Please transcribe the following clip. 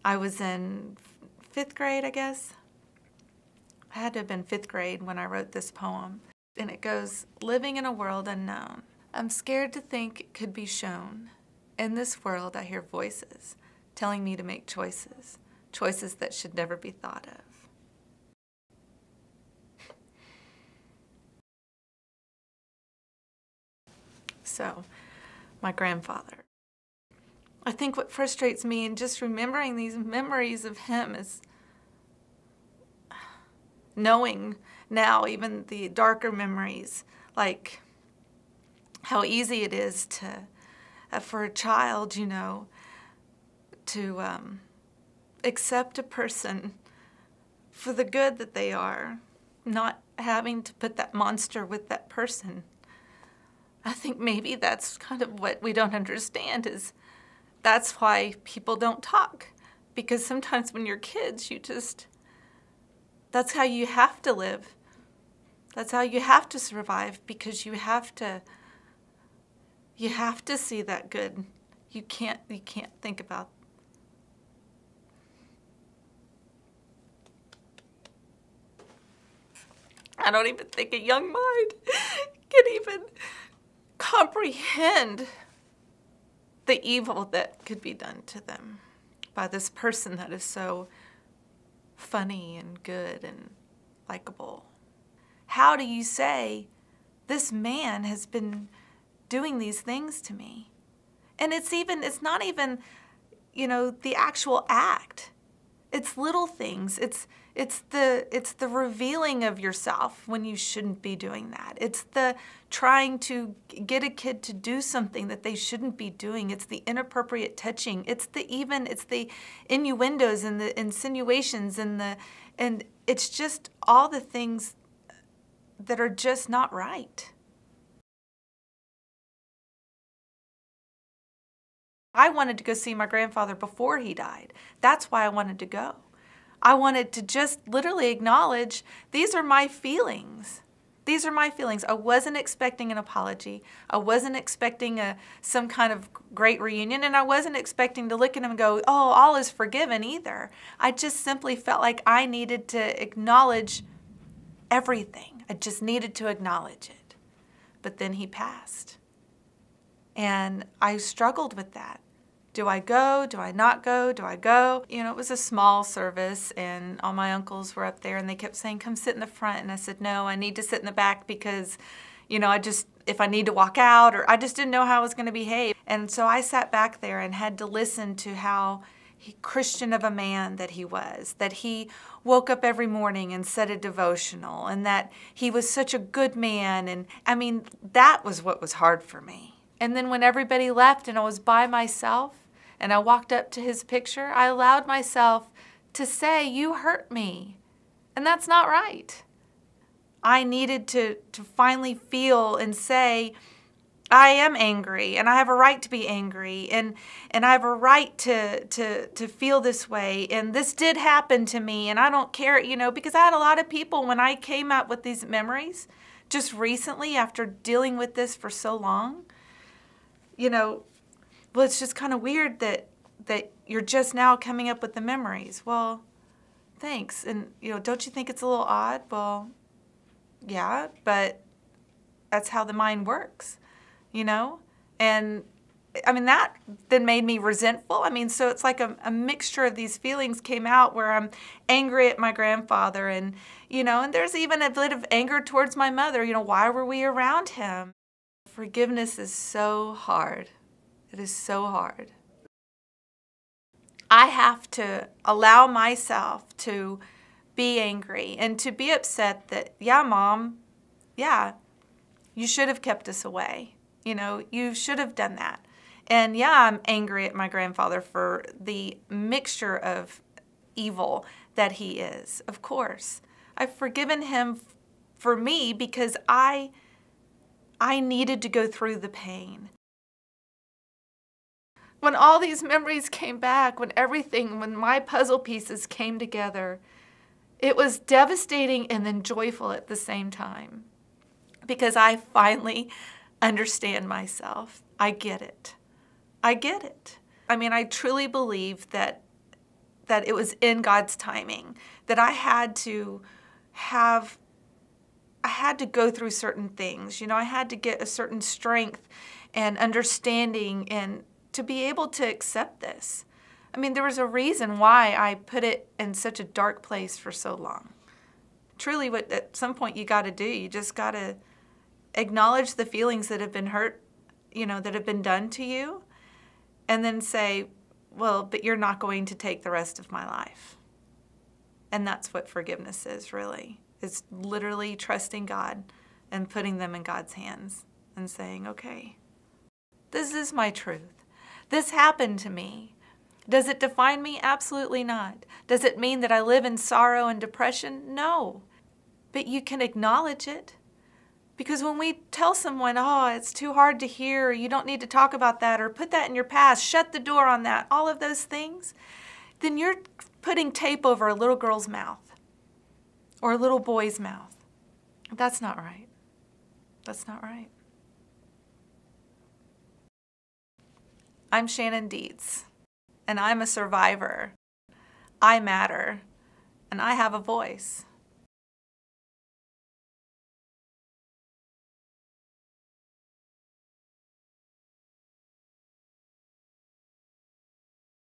I was in 5th grade, I guess. I had to have been 5th grade when I wrote this poem. And it goes, living in a world unknown. I'm scared to think it could be shown. In this world, I hear voices telling me to make choices, choices that should never be thought of. So, my grandfather. I think what frustrates me in just remembering these memories of him is knowing now even the darker memories, like how easy it is to, for a child, you know, to accept a person for the good that they are, not having to put that monster with that person. I think maybe that's kind of what we don't understand, is that's why people don't talk. Because sometimes when you're kids, you just, that's how you have to live. That's how you have to survive, because you have to see that good. You can't think about. I don't even think a young mind can even comprehend the evil that could be done to them by this person that is so funny and good and likable. How do you say, this man has been doing these things to me? And it's not even, you know, the actual act. It's little things. It's the revealing of yourself when you shouldn't be doing that. It's the trying to get a kid to do something that they shouldn't be doing. It's the inappropriate touching. It's the innuendos and the insinuations and it's just all the things that are just not right. I wanted to go see my grandfather before he died. That's why I wanted to go. I wanted to just literally acknowledge, these are my feelings. These are my feelings. I wasn't expecting an apology. I wasn't expecting some kind of great reunion, and I wasn't expecting to look at him and go, oh, all is forgiven either. I just simply felt like I needed to acknowledge everything. I just needed to acknowledge it. But then he passed. And I struggled with that. Do I go? Do I not go? Do I go? You know, it was a small service, and all my uncles were up there, and they kept saying, come sit in the front. And I said, no, I need to sit in the back because, you know, if I need to walk out, or I just didn't know how I was going to behave. And so I sat back there and had to listen to how Christian of a man that he was, that he woke up every morning and said a devotional, and that he was such a good man. And I mean, that was what was hard for me. And then when everybody left and I was by myself and I walked up to his picture, I allowed myself to say, you hurt me. And that's not right. I needed to finally feel and say, I am angry, and I have a right to be angry, and I have a right to feel this way, and this did happen to me, and I don't care, you know, because I had a lot of people when I came out with these memories just recently after dealing with this for so long. You know, well, it's just kind of weird that you're just now coming up with the memories. Well, thanks. And, you know, don't you think it's a little odd? Well, yeah, but that's how the mind works, you know? And, I mean, that then made me resentful. I mean, so it's like a mixture of these feelings came out where I'm angry at my grandfather and, you know, and there's even a bit of anger towards my mother. You know, why were we around him? Forgiveness is so hard. It is so hard. I have to allow myself to be angry and to be upset that, yeah, Mom, yeah, you should have kept us away. You know, you should have done that. And yeah, I'm angry at my grandfather for the mixture of evil that he is, of course. I've forgiven him for me because I needed to go through the pain. When all these memories came back, when my puzzle pieces came together, it was devastating and then joyful at the same time. Because I finally understand myself. I get it. I get it. I mean, I truly believe that that it was in God's timing, that I had to go through certain things. I had to get a certain strength and understanding and to be able to accept this. I mean, there was a reason why I put it in such a dark place for so long. Truly, what at some point you got to do, you just got to acknowledge the feelings that have been hurt, that have been done to you, and then say, well, but you're not going to take the rest of my life. And that's what forgiveness is, really. It's literally trusting God and putting them in God's hands and saying, okay, this is my truth. This happened to me. Does it define me? Absolutely not. Does it mean that I live in sorrow and depression? No. But you can acknowledge it. Because when we tell someone, oh, it's too hard to hear, or you don't need to talk about that, or put that in your past, shut the door on that, all of those things, then you're putting tape over a little girl's mouth or a little boy's mouth. That's not right. That's not right. I'm Shannon Dietz, and I'm a survivor. I matter, and I have a voice.